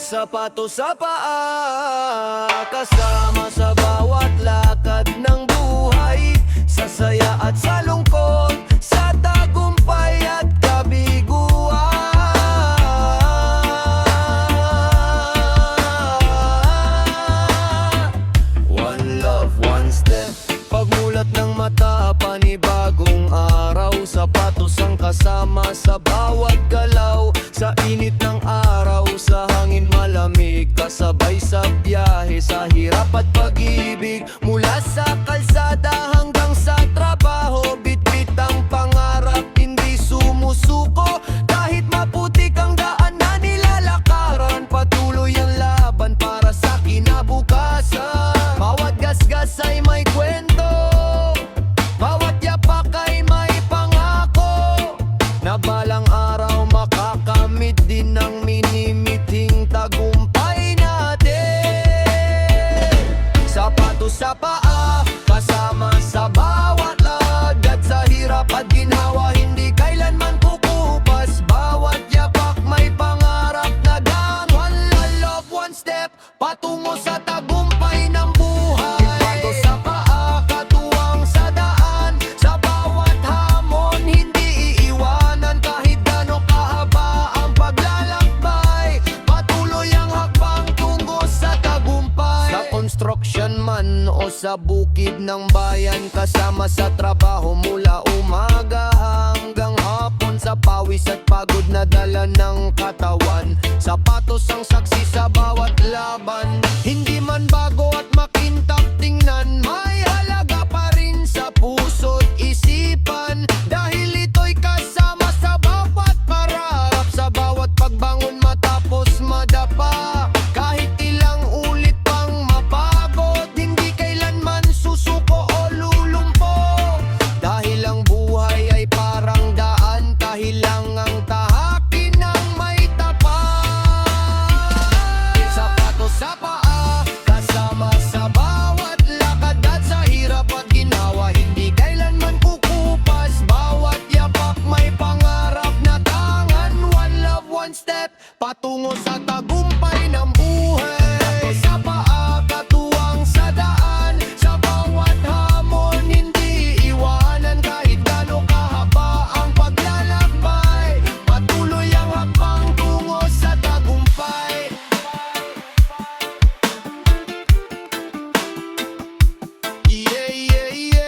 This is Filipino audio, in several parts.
sapatos sa paa, kasama sa bawat lakad ng buhay, sa saya at sa lungkot, sa tagumpay at kabiguan. One love, one step. Pagmulat ng mata, panibagong araw, sapatos ang kasama sa bawat galaw, sa init ng araw, sa hangin malamig, kasabay sa biyahe, sa hirap at pag-ibig. Mula sa kalsada hanggang sa trabaho, bitbit ang pangarap, hindi sumusuko. Kahit maputik ang daan na nilalakaran, patuloy ang laban para sa kinabukasan. Bawat gasgas ay may kwento, bawat yapak ay may pangako, na balang araw makakamit din ng minimiting tagumpay natin. Sapatos sa paa, kasama sa bawat lagad, sa hirap at ginhawa, hindi kailanman kukupas. Bawat yapak may pangarap na daan. One love, one step, patungo sa tagumpay ng buhay. Sapatos sa paa, katuwang sa daan, sa bawat hamon, hindi iiwanan. Kahit gano'ng kahaba ang paglalakbay, patuloy ang hakbang tungo sa tagumpay. Sa construction man o sa bukid ng bayan, kasama sa trabaho mula umaga hanggang hapon, sa pawis at pagod na dala ng katawan. Sapatos ang saksi sa bawat laban, hindi man bago at makintab tingnan, may halaga pa rin sa puso't isipan. Dahil ito'y kasama sa bawat parap, sa bawat pagbangon matapos madapa. Kahit ilang ulit pang mapagod, hindi kailanman susuko o lulumpo. Dahil ang buhay ay parang daan, kahilang ang tahakin ng may tapat. Sapatos sa paa, kasama sa bawat lakad, at sa hirap at ginawa, hindi kailanman kukupas. Bawat yapak may pangarap na tangan. One love, one step, patungo sa tagumpay ng buhay. Sapatos sa paa, katuwang sa daan, sa bawat hamon, hindi iwanan. Kahit gano'ng kahaba ang paglalakbay, patuloy ang hakbang tungo sa tagumpay. Yeah, yeah, yeah.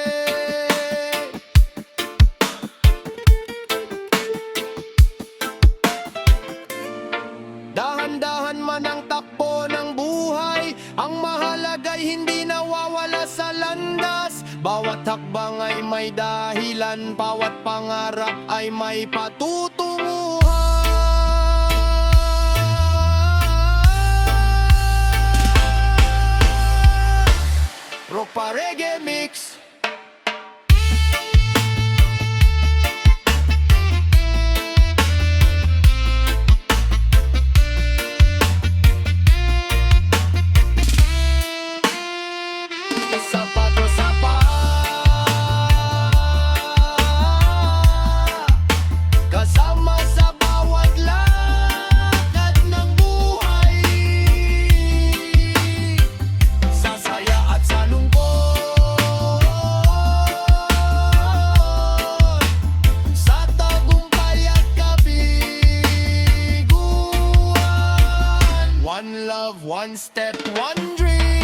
Dahan-dahan man ang takbo ng buhay, ang mahalaga'y hindi nawawala sa landas. Bawat hakbang ay may dahilan, bawat pangarap ay may patutunguhan. Rock pa reggae mix. Sapatos sa paa, kasama sa bawat lakad ng buhay, sa saya at sa lungkot, sa tagumpay at kabiguan. One love, one step, one dream.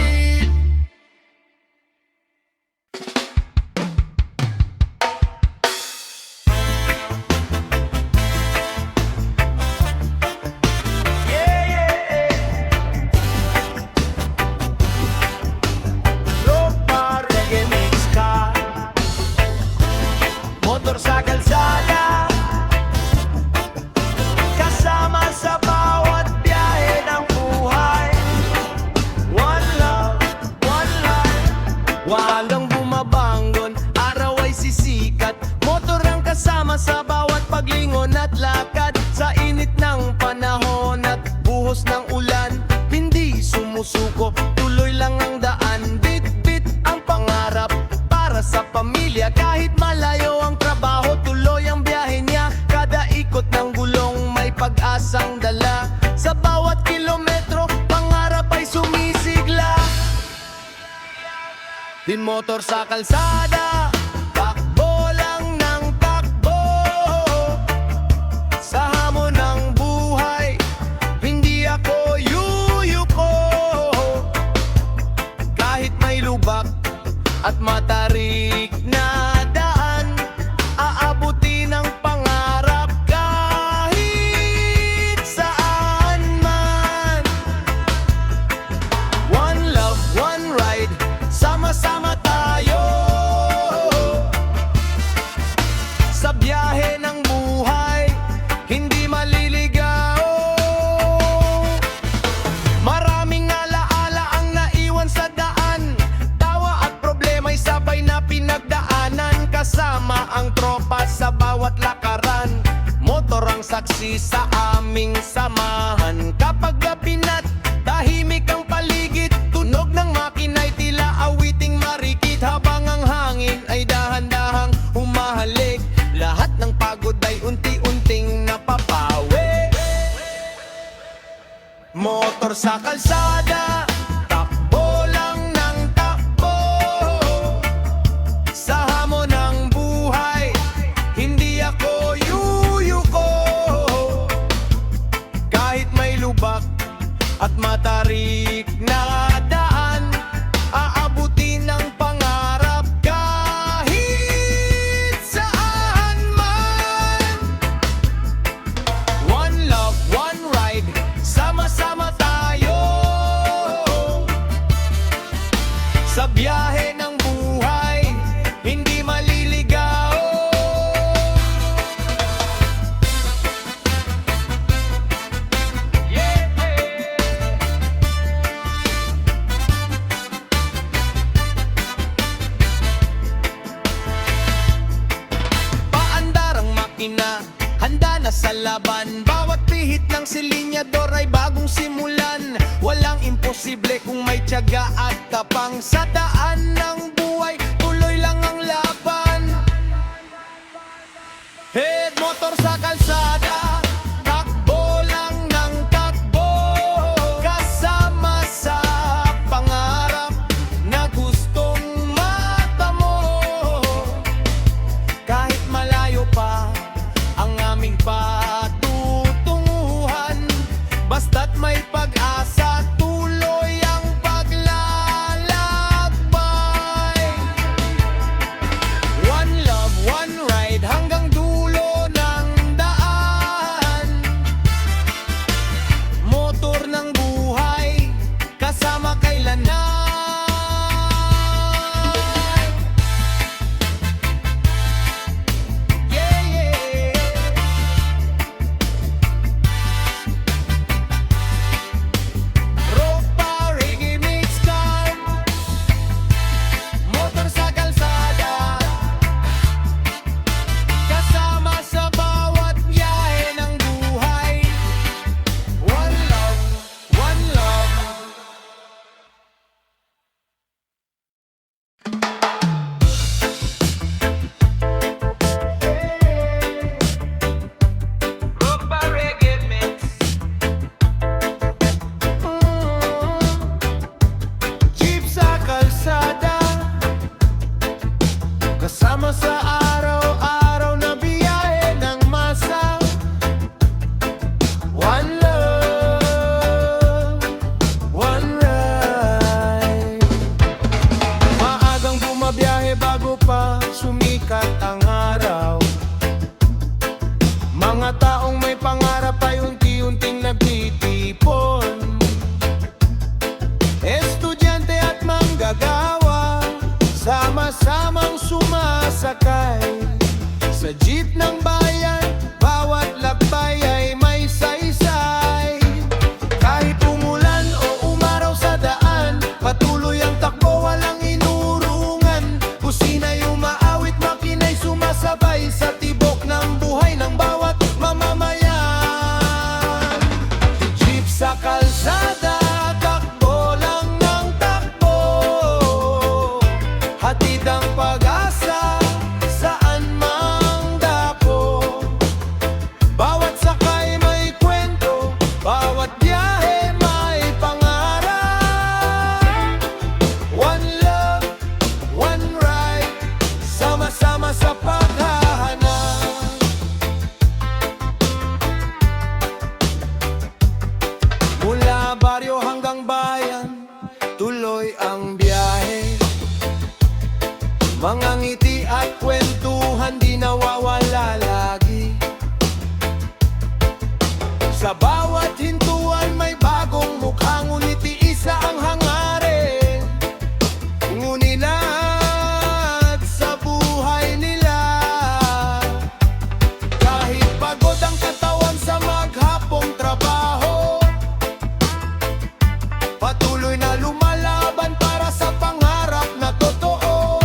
Motor sa kalsada, kasama sa bawat biyahe ng buhay. One love, one life. Walang bumabangon, araw ay sisikat. Motor ang kasama sa bawat paglingon at lakad, sa init ng panahon at buhos ng ulan, hindi sumusuko, tuloy lang ang daan. Bit-bit ang pangarap para sa pamilya, kahit malayo ang trabaho, tuloy ang biyahe niya. Kada ikot ng gulong may pag-asang dala, sa bawat kilometro Din motor sa kalsada, takbo lang ng takbo. Sa hamon ng buhay, hindi ako yuyuko. Kahit may lubak at matarik na daan, aabuti ng pangarap kahit saan man. One love, one ride, sama-sama tayo sa biyahe ng buhay, hindi maliligaw. Maraming alaala ang naiwan sa daan, tawa at problema'y sabay na pinagdaanan. Kasama ang tropa sa bawat lakaran, motor ang saksi sa aming samahan. Kapag gabinat, tahimik ang paligid, tunog ng makina'y tila awiting marikit. Habang ang hangin ay dahan-dahang humahalik, lahat ng pagod ay unti-unting napapawi. Motor sa kalsada, takbo lang ng takbo. Sa hamon ng buhay, hindi ako yuyuko. Kahit may lubak at matarik na daan, aabuti ng pangarap kahit saan man. One love, one ride, sama-sama tayo sa biyahe ng buhay, hindi maliligaw. Paandar ang makina, handa na sa laban. Bawat pihit ng silinyador ay bagong simulan. Walang imposible kung may tiyaga at tapang. Sa daan ng buhay, tuloy lang ang laban. Head motor sa kalsada, takbo lang ng takbo. Kasama sa pangarap na gustong matamo. Kahit malayo pa ang aming patutunguhan, basta't may pag-asa, tuloy ang paglalakbay. Patuloy na lumalaban para sa pangarap na totoo.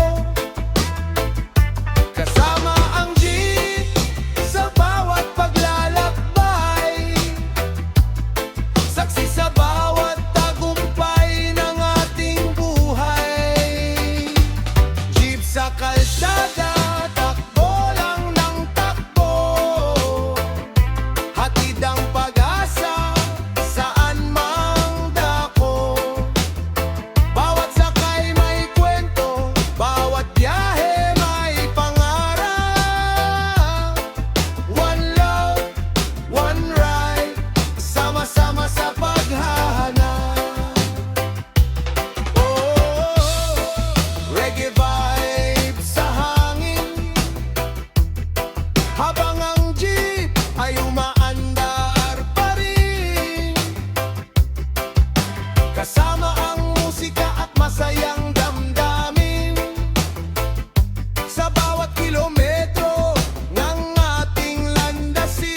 Kasama ang jeep sa bawat paglalakbay, saksi sa bawat tagumpay ng ating buhay. Jeep sa kalsada, takbo lang ng takbo, hatid ang pag-asa saan mang dako. Bawat sakay may kwento, bawat biyahe may pangarap. One love, one ride, sama-sama sa paghahanap. Oh, reggae vibe sa hangin, habang ang jeep ay umaandar pa rin. Kasama ang musika at masayang damdamin sa bawat kilometro ng ating landasin.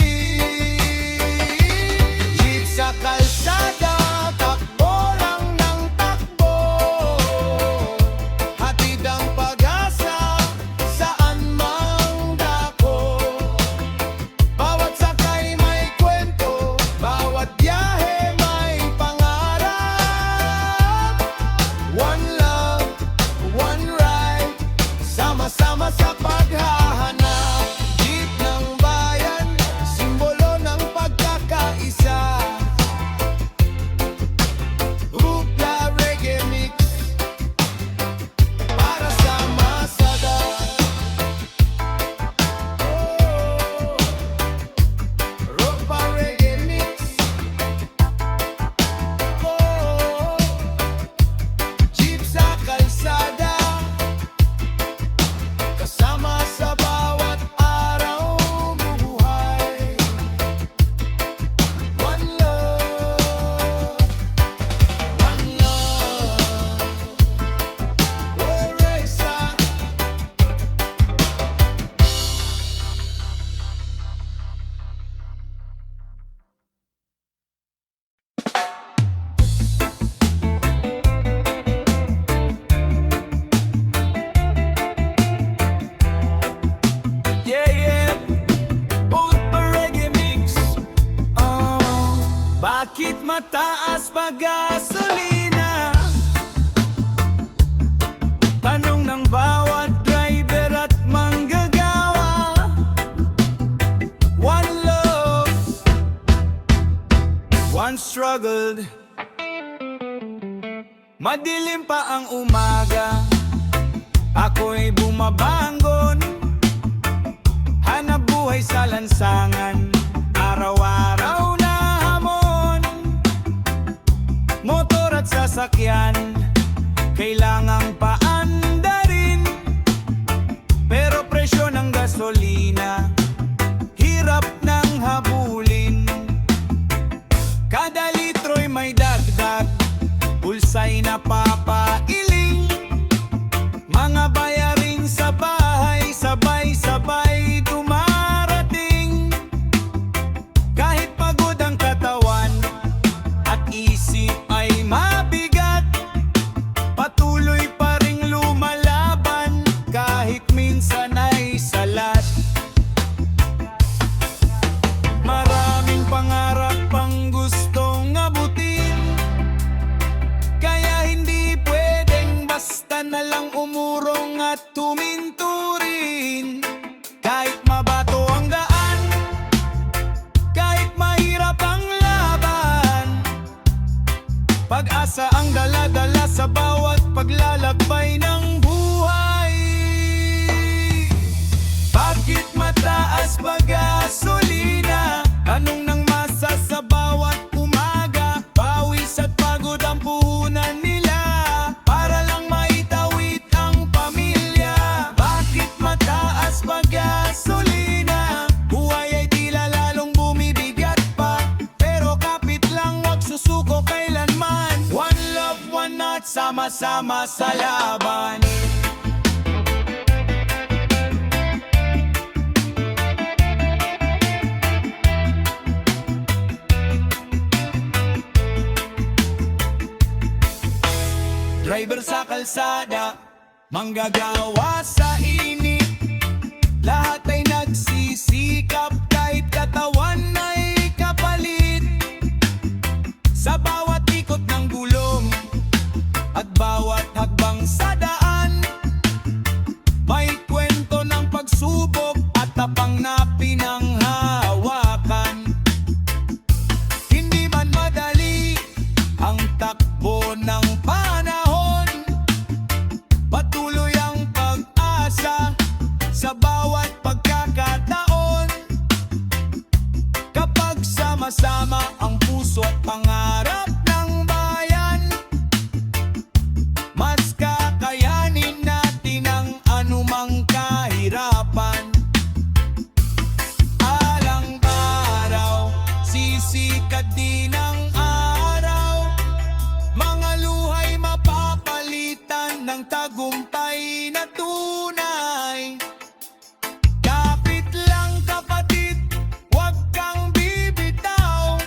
Jeep sa kalsada, takbo lang ng takbo, hatid ang pag-asa saan mang dako. Bawat sakay may kwento, bawat biyahe may pangarap. One love, one ride, sama-sama sa paghahanap. Jeep ng bayan, simbolo ng pagkakaisa. Rupla Reggae Mix para sa masada. Oh, Rupla Reggae Mix. Oh, jeep sa kalsada, kasama sa bawat araw bubuhay. One love, one love. Oresa. Yeah, yeah. Rupla Reggae Mix. Oh, bakit mataas pa gasolina? Tanong ng bawat driver at manggagawa. One love, one struggled. Madilim pa ang umaga, ako'y bumabangon, hanap buhay sa lansangan, araw-araw na hamon. Motor at sasakyan, kailangang paandarin, pero presyo ng gasolina, hirap ng habulin. Kada litro'y may dagdag, bulsa'y napapailing. Mga bayarin sa bahay, sabay-sabay dumarating. Kahit pagod ang katawan at isip ay mabigat, patuloy pa ring lumalaban kahit minsan ay salat. Maraming pangarap pang gustong abutin, kaya hindi pwedeng basta na lang umurong at tuminturin. Kahit mabato ang daan, kahit mahirap ang laban, pag-asa ang dala-dala sa bawat paglalakbay ng buhay. Bakit mataas pa gasolina? Anong nang masa sa bawat umaga? Pawis at pagod ang puhunan nila para lang maitawid ang pamilya. Bakit mataas pa gasolina? Buhay ay tila lalong bumibigat pa, pero kapit lang, wag susuko kailanman. One love, one heart, sama-sama sa laban. driver sa kalsada, manggagawa sa init. Lahat ay nagsisikap kahit katawan ay kapalit. Sa bawat ikot ng gulong at bawat hakbang sa daan, may kwento ng pagsubok at tapang na pinanghawakan. Hindi man madali ang takbo ng panahon, patuloy ang pag-asa sa bawat pagkakataon. Kapag sama-sama ang puso at pangarap ng bayan, mas kakayanin natin ang anumang kahirapan. Alang araw, sisikat din ang araw, mga luhay mapapalitan ng tagumpay na tunay. Kapit lang kapatid, huwag kang bibitaw,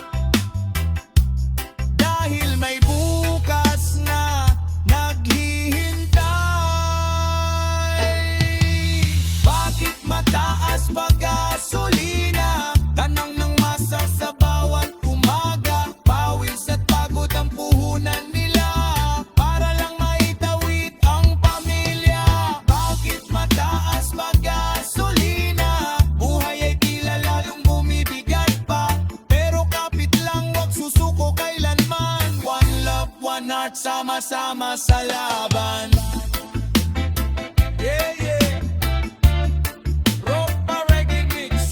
dahil may bukas na naghihintay. Bakit mataas pa gasolina? Tanong ng masa sa bawat umaga. Pawis at pagod ang puhunan nila para lang maitawid ang pamilya. Bakit mataas pa gasolina? Buhay ay tila lalong bumibigat pa, pero kapit lang, wag susuko kailanman. One love, one heart, sama-sama sa laban. Yeah, yeah. Rock pa reggae mix.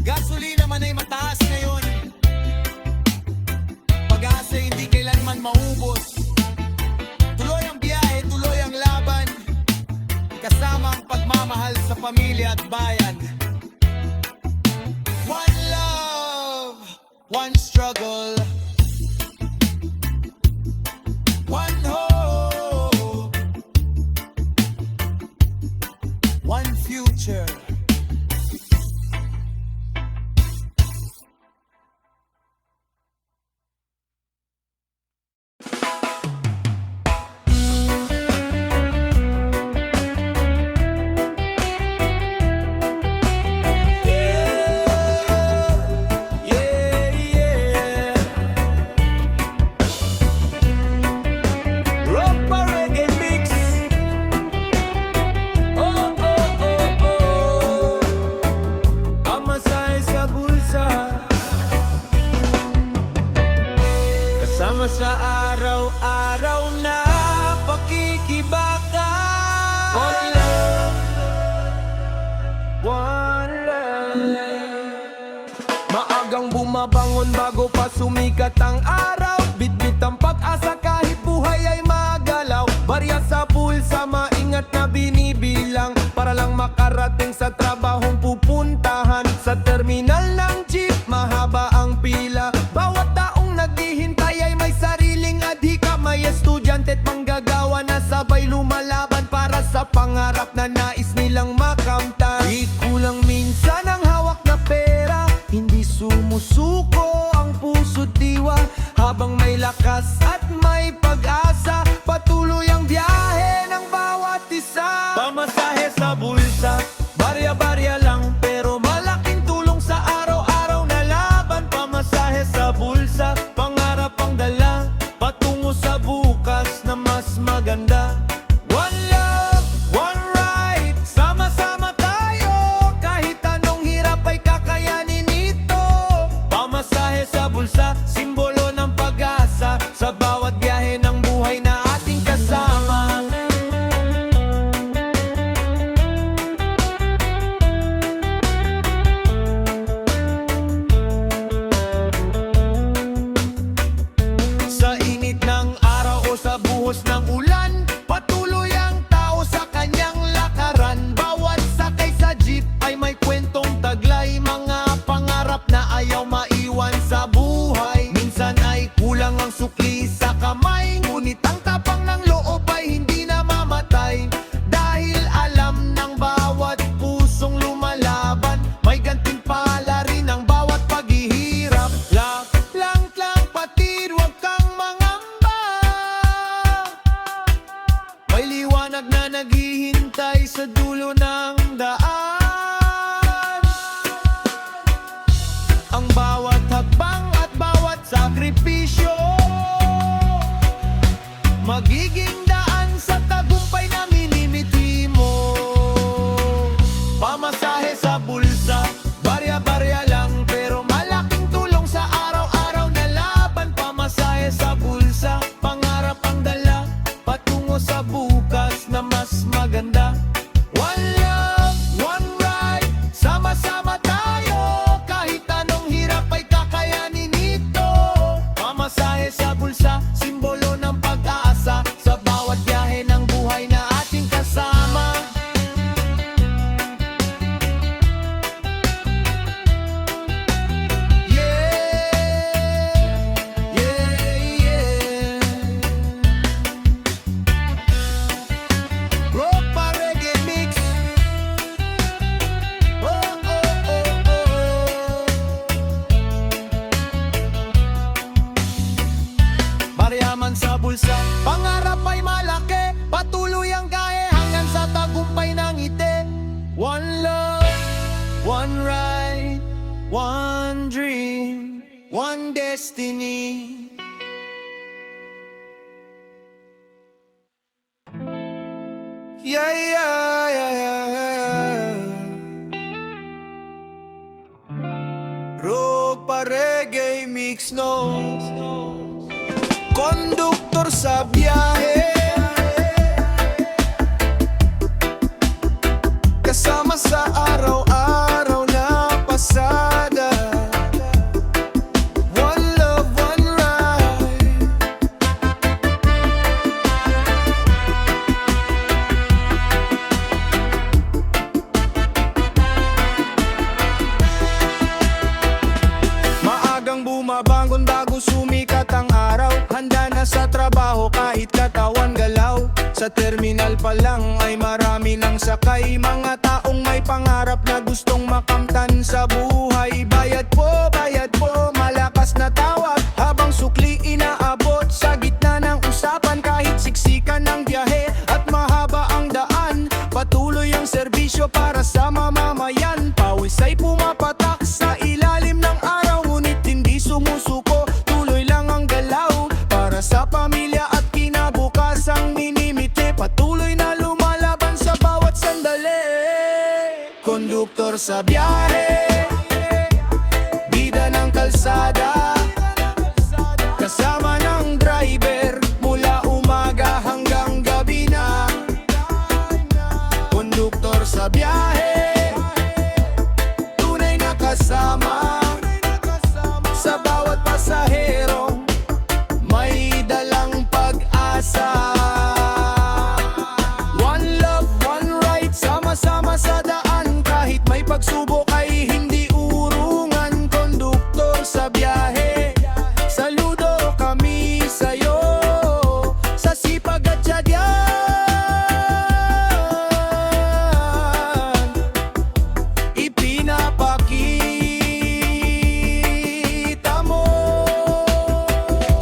Gasolina man ay mataas ngayon, pag-asa hindi kailanman maubos. Tuloy ang biyahe, tuloy ang laban, kasama ang pagmamahal sa pamilya at bayan. One love, one struggle, one hope, one future. Kasama sa araw-araw na pakikibaka. One love, one love. Maagang bumabangon bago pa sumikat ang araw, bitbit ang pag-asa kahit buhay ay magalaw. Barya sa pulsa, maingat na binibilang para lang makarating sa trabahong pupuntahan. Sa terminal ng jeep, mahaba ang pila. Bawat taong naghihintay ay may sariling adhika. May estudyante at manggagawa na sabay lumalaban para sa pangarap na nais nilang makamtan. Di kulang minsan ang hawak na pera, hindi sumusuko ang puso't diwa. Habang may lakas at may pag-asa, patuloy ang biyahe ng bawat isa. Pamasahe sa bulsa, barya-barya lang, pero malaking tulong sa araw-araw na laban. Pamasahe sa bulsa, pangarap ang dala, patungo sa bukas na mas maganda. One love, one right, sama-sama tayo, kahit anong hirap ay kakayanin ito. Pamasahe sa bulsa, simbolo ng pag-asa, sa laman sa bulsa. Pangarap ay malaki, patuloy ang gahe hanggang sa tagumpay ng ngiti. One love, one right, one dream, one destiny. Yeah, yeah, yeah, yeah. Rock pa reggae mix no. Konduktor sa biyahe, kasama sa araw-araw na pasada. One love, one ride. Maagang bumabangon bago sumikat ang araw. Handa na sa trabaho kahit katawan galaw. Sa terminal pa lang ay marami ng sakay. Mga taong may pangarap na gustong makamtan sa buhay. Bayad po, malakas na tawag habang sukli inaabot. Sa gitna ng usapan kahit siksikan ng biyahe at mahaba ang daan, patuloy ang serbisyo para sa mamamayan. Pawis ay pumapatak sa ilalim ng araw, ngunit hindi sumusuko. Tuloy lang ang galaw para sa pamilya at kinabukasang minimiti. Patuloy na lumalaban sa bawat sandali. Konduktor sa biyahe, bida ng kalsada, kasama ng driver mula umaga hanggang gabi na. Konduktor sa biyahe, tunay na kasama sa bawat pasahero, may dalang pag-asa. One love, one ride, sama-sama sa daan. Kahit may pagsubok ay hindi urungan. Konduktor sa biyahe, saludo kami sa'yo sa sipag at tiyagaan. Ipinapakita mo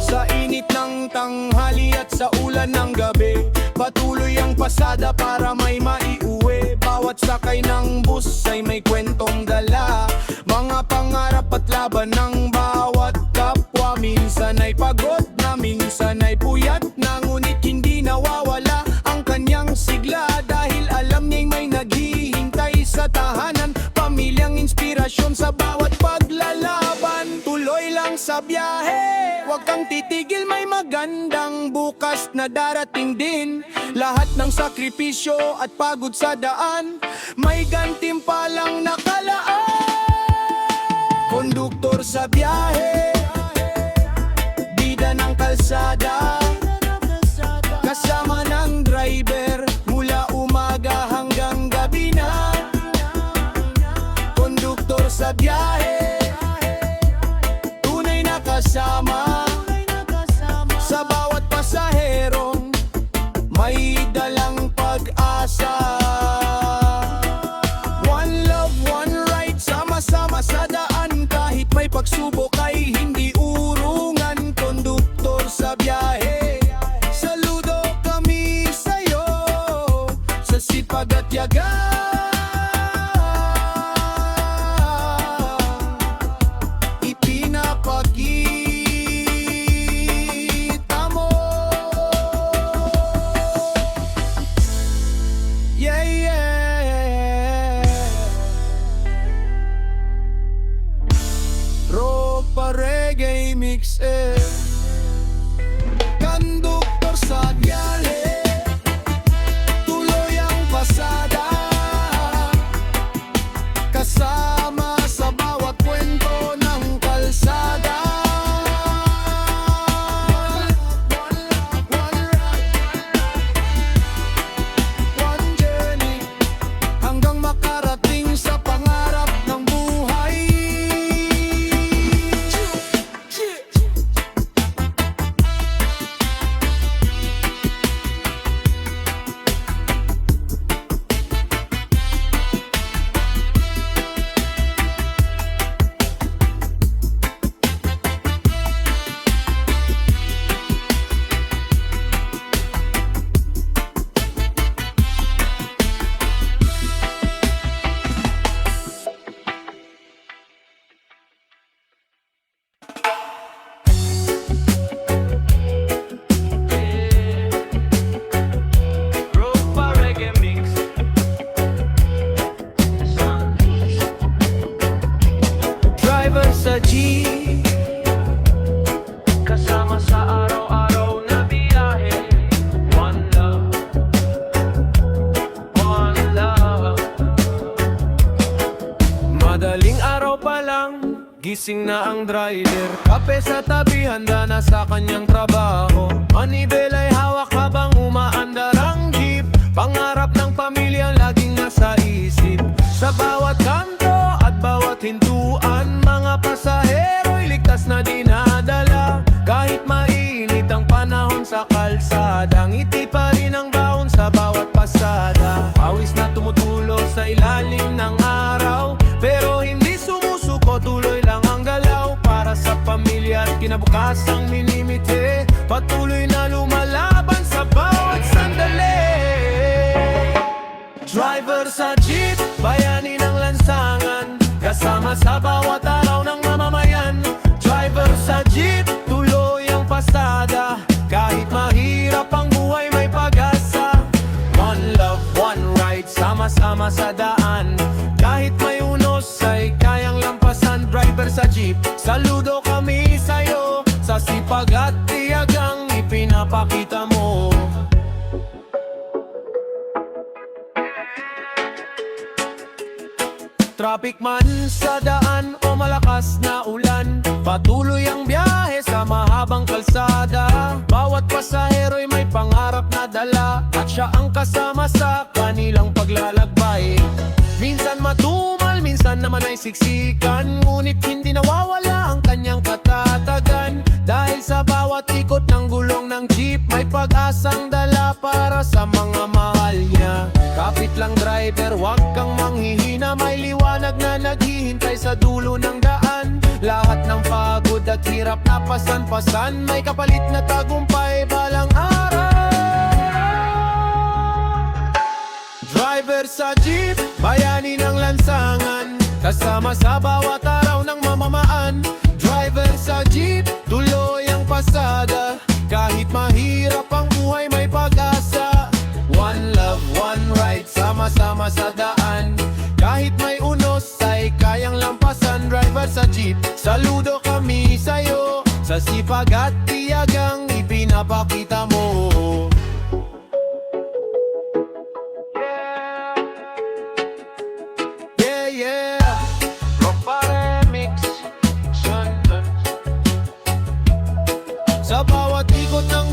sa init ng tanghali at sa ulan ng gabi. Patuloy ang pasada para may maiuwi. Bawat sakay ng bus ay may kwentong dala, mga pangarap at laban ng bawat kapwa. Minsan ay pagod na, minsan ay puyat na, ngunit hindi nawawala ang kanyang sigla. Dahil alam niya'y may naghihintay sa tahanan, pamilyang inspirasyon sa bawat paglalaban. Tuloy lang sa biyahe, huwag kang titigil, may magandang bukas na darating din. Lahat ng sakripisyo at pagod sa daan, may gantimpalang nakalaan. Konduktor sa biyahe, bida ng kalsada, kasama ng driver mula umaga hanggang gabi na. Konduktor sa biyahe, tunay na kasama sa bawat pasahero, may dalang pag-asa. One love, one ride, sama-sama sa daan. Kahit may pagsubok ay hindi urungan. Konduktor sa biyahe, saludo kami sa'yo sa sipag at tiyagaan. Ipinapakita mo. Yeah, yeah. Rock pa reggae mix Konduktor sa biyahe, tuloy ang pasada. gising na ang driver. Kape sa tabi, handa na sa kanyang trabaho. Manibel ay hawak habang umaandar ang jeep. Pangarap ng pamilya laging nasa isip. Sa bawat kanto at bawat hintuan, mga pasahero'y ligtas na dinadala. Kahit mainit ang panahon sa kalsada, ngiti pa rin ang baon sa bawat pasada. Pawis na tumutulo sa ilalim ng araw, pero hindi sumusuko, tuloy lang ang galaw. Para sa pamilya at kinabukasang minimite, patuloy na lumalaban sa bawat sandali. Driver sa jeep, bayani ng lansangan, kasama sa bawat araw ng mamamayan. Driver sa jeep, tuloy ang pasada, kahit mahirap ang buhay may pag-asa. One love, one ride, sama-sama sa daan, kahit may unos ay kayang lampasan. Driver sa jeep, saludo kami sa'yo, sa sipag at tiyagang ipinapakita mo. Traffic man sa daan o malakas na ulan, patuloy ang biyahe sa mahabang kalsada. Bawat pasahero'y may pangarap na dala, at siya ang kasama sa kanilang paglalakbay. Minsan matumal, minsan naman ay siksikan, ngunit hindi nawawala ang kanyang katatagan. Dahil sa bawat ikot ng gulong ng jeep, may pag-asang dala para sa mga mahal niya. Kapit lang driver, wag kang manghihina, may liwanag na naghihintay sa dulo ng daan. Lahat ng pagod at hirap na pasan-pasan, may kapalit na tagumpay balang araw. Driver sa jeep, bayani ng lansangan, kasama sa bawat araw ng mamamaan. Driver sa jeep, tuloy ang pasada, kahit mahirap ang buhay may pag-asa. One love, one ride, sama-sama sa daan, kahit may unos ay kayang lampasan. Driver sa jeep, saludo kami sa'yo, sa sipag at tiyagang ipinapakita mo. Yeah, yeah, Ropa Remix. Sa bawat ikot ng